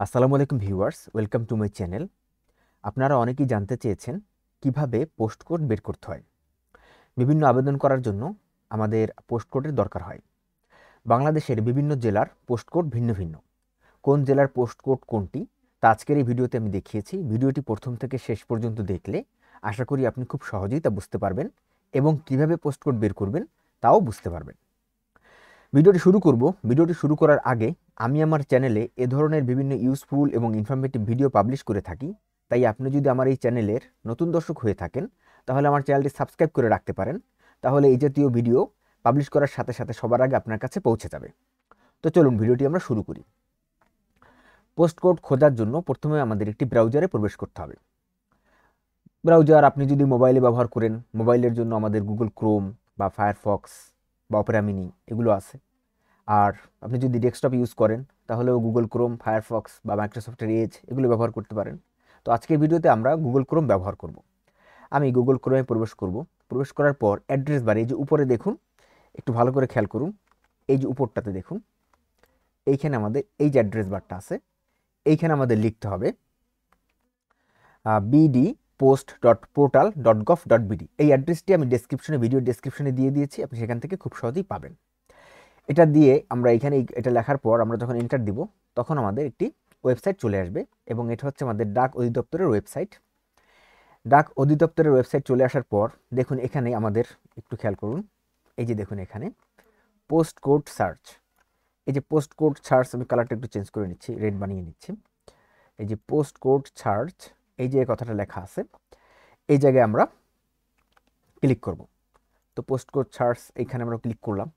আসসালামু আলাইকুম viewers, welcome to my channel. আপনারা অনেকেই জানতে চেয়েছেন কিভাবে পোস্ট কোড বের করতে হয়। বিভিন্ন আবেদন করার জন্য আমাদের পোস্ট কোডের দরকার হয়। বাংলাদেশের বিভিন্ন জেলার পোস্ট কোড ভিন্ন ভিন্ন। কোন জেলার পোস্ট কোড কোনটি তা আজকের এই ভিডিওতে আমি দেখিয়েছি। ভিডিওটি প্রথম থেকে শেষ পর্যন্ত দেখলে আশা করি আপনি খুব সহজেই তা বুঝতে পারবেন এবং কিভাবে পোস্ট কোড বের করবেন তাও বুঝতে পারবেন। ভিডিওটি শুরু করার আগে আমি আমার চ্যানেলে এ ধরনের বিভিন্ন ইউজফুল এবং ইনফরমেটিভ ভিডিও পাবলিশ করে থাকি। তাই আপনি যদি আমার এই চ্যানেলের নতুন দর্শক হয়ে থাকেন তাহলে আমার চ্যানেলটি সাবস্ক্রাইব করে রাখতে পারেন। তাহলে এই জাতীয় ভিডিও পাবলিশ করার সাথে সাথে সবার আগে আপনার কাছে পৌঁছে যাবে। তো চলুন ভিডিওটি আমরা শুরু করি। পোস্ট কোড খোঁজার জন্য প্রথমে আমাদের একটি ব্রাউজারে প্রবেশ করতে হবে। ব্রাউজার আপনি যদি মোবাইলে ব্যবহার করেন, মোবাইলের জন্য আমাদের গুগল ক্রোম বা ফায়ারফক্স বা অপেরা মিনি এগুলো আছে। আর আপনি যদি ডেস্কটপ ইউজ করেন তাহলেও গুগল ক্রোম, ফায়ারফক্স বা মাইক্রোসফটের এজ এগুলো ব্যবহার করতে পারেন। তো আজকের ভিডিওতে আমরা গুগল ক্রোম ব্যবহার করব। আমি গুগল ক্রোমে প্রবেশ করব। প্রবেশ করার পর অ্যাড্রেস বার, এই যে উপরে দেখুন, একটু ভালো করে খেয়াল করুন, এই যে উপরটাতে দেখুন, এইখানে আমাদের এই যে অ্যাড্রেস বারটা আছে, এইখানে আমাদের লিখতে হবে bdpost.portal.gov.bd। এই অ্যাড্রেসটি আমি ভিডিও ডেসক্রিপশনে দিয়ে দিয়েছি, আপনি সেখান থেকে খুব সহজেই পাবেন। এটা দিয়ে আমরা এখানে এটা লেখার পর আমরা যখন এন্টার দিব তখন আমাদের একটি ওয়েবসাইট চলে আসবে এবং এটা হচ্ছে আমাদের ডাক অধিদপ্তরের ওয়েবসাইট। ডাক অধিদপ্তরের ওয়েবসাইট চলে আসার পর দেখুন এখানে আমাদের একটু খেয়াল করুন, এই যে দেখুন এখানে পোস্ট কোড সার্চ। এই যে পোস্ট কোড সার্চ, আমি কালারটা একটু চেঞ্জ করে নিচ্ছি, রেড বানিয়ে নিচ্ছি। এই যে পোস্ট কোড সার্চ, এই যে কথাটা লেখা আছে, এই জায়গায় আমরা ক্লিক করব। তো পোস্ট কোড সার্চ এইখানে আমরা ক্লিক করলাম।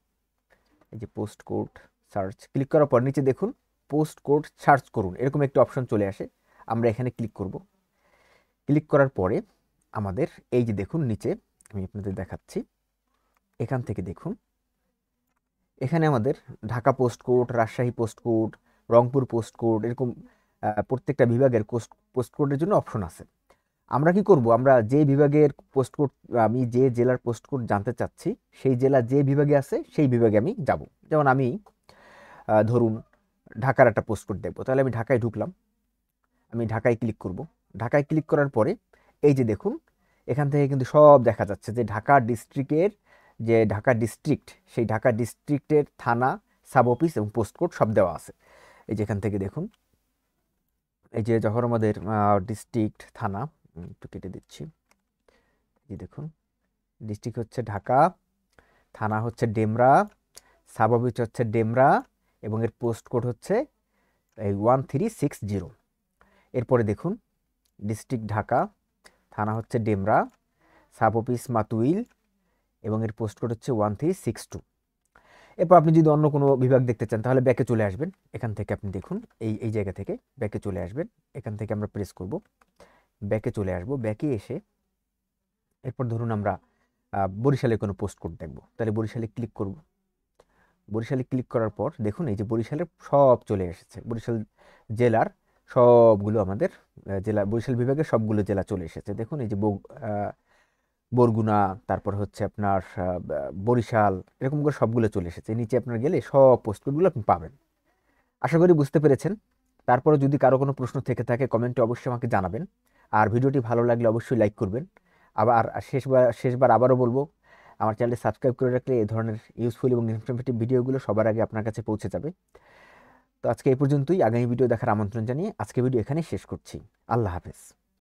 এই যে পোস্ট কোড সার্চ ক্লিক করার পর নিচে দেখুন পোস্ট কোড সার্চ করুন, এরকম একটি অপশন চলে আসে। আমরা এখানে ক্লিক করব। ক্লিক করার পরে আমাদের এই যে দেখুন নিচে, আমি আপনাদের দেখাচ্ছি, এখান থেকে দেখুন এখানে আমাদের Dhaka post code, Rajshahi post code, Rangpur post code, এরকম প্রত্যেকটা বিভাগের পোস্ট কোডের জন্য অপশন আছে। আমরা কি করব, আমরা যে বিভাগের পোস্ট কোড, আমি যে জেলার পোস্ট কোড জানতে চাচ্ছি সেই জেলা যে বিভাগে আছে সেই বিভাগে আমি যাব। যেমন আমি ধরুন ঢাকার একটা পোস্ট কোড দেখবো, তাহলে আমি ঢাকায় ঢুকলাম, আমি ঢাকায় ক্লিক করব। ঢাকায় ক্লিক করার পরে এই যে দেখুন এখান থেকে কিন্তু সব দেখা যাচ্ছে যে ঢাকা ডিস্ট্রিক্টের, যে ঢাকা ডিস্ট্রিক্ট, সেই ঢাকা ডিস্ট্রিক্টের থানা, সাব অফিস এবং পোস্ট কোড সব দেওয়া আছে। এই যে এখান থেকে দেখুন, এই যে যখন আমাদের ডিস্ট্রিক্ট থানা, একটু কেটে দিচ্ছি, এই যে দেখুন ডিস্ট্রিক্ট হচ্ছে ঢাকা, থানা হচ্ছে ডেমরা, সাব অফিস হচ্ছে ডেমরা এবং এর পোস্ট কোড হচ্ছে এই 1360। এরপরে দেখুন ডিস্ট্রিক্ট ঢাকা, থানা হচ্ছে ডেমরা, সাব অফিস মাতুইল এবং এর পোস্ট কোড হচ্ছে 1362। এরপর আপনি যদি অন্য কোনো বিভাগ দেখতে চান তাহলে ব্যাকে চলে আসবেন। এখান থেকে আপনি দেখুন এই এই জায়গা থেকে ব্যাকে চলে আসবেন। এখান থেকে আমরা প্রেস করব, ব্যাকে চলে আসব। ব্যাকে এসে এরপর ধরুন আমরা বরিশালের কোনো পোস্ট কোড দেখব, তাহলে বরিশালে ক্লিক করব। বরিশালে ক্লিক করার পর দেখুন এই যে বরিশালের সব চলে এসেছে, বরিশাল জেলার সবগুলো আমাদের জেলা, বরিশাল বিভাগের সবগুলো জেলা চলে এসেছে। দেখুন এই যে বরগুনা, তারপর হচ্ছে আপনার বরিশাল, এরকম করে সবগুলো চলে এসেছে। নিচে আপনার গেলে সব পোস্টকোডগুলো আপনি পাবেন। আশা করি বুঝতে পেরেছেন। তারপরে যদি কারো কোনো প্রশ্ন থেকে থাকে কমেন্টে অবশ্যই আমাকে জানাবেন। আর ভিডিওটি ভালো লাগলে অবশ্যই লাইক করবেন। আবার শেষবার আবারও বলবো, আমার চ্যানেলটি সাবস্ক্রাইব করে রাখলে এই ধরনের ইউজফুল এবং ইনফরমেটিভ ভিডিওগুলো সবার আগে আপনার কাছে পৌঁছে যাবে। তো আজকে এই পর্যন্তই, আগামী ভিডিও দেখার আমন্ত্রণ জানিয়ে আজকে ভিডিও এখানেই শেষ করছি। আল্লাহ হাফেজ।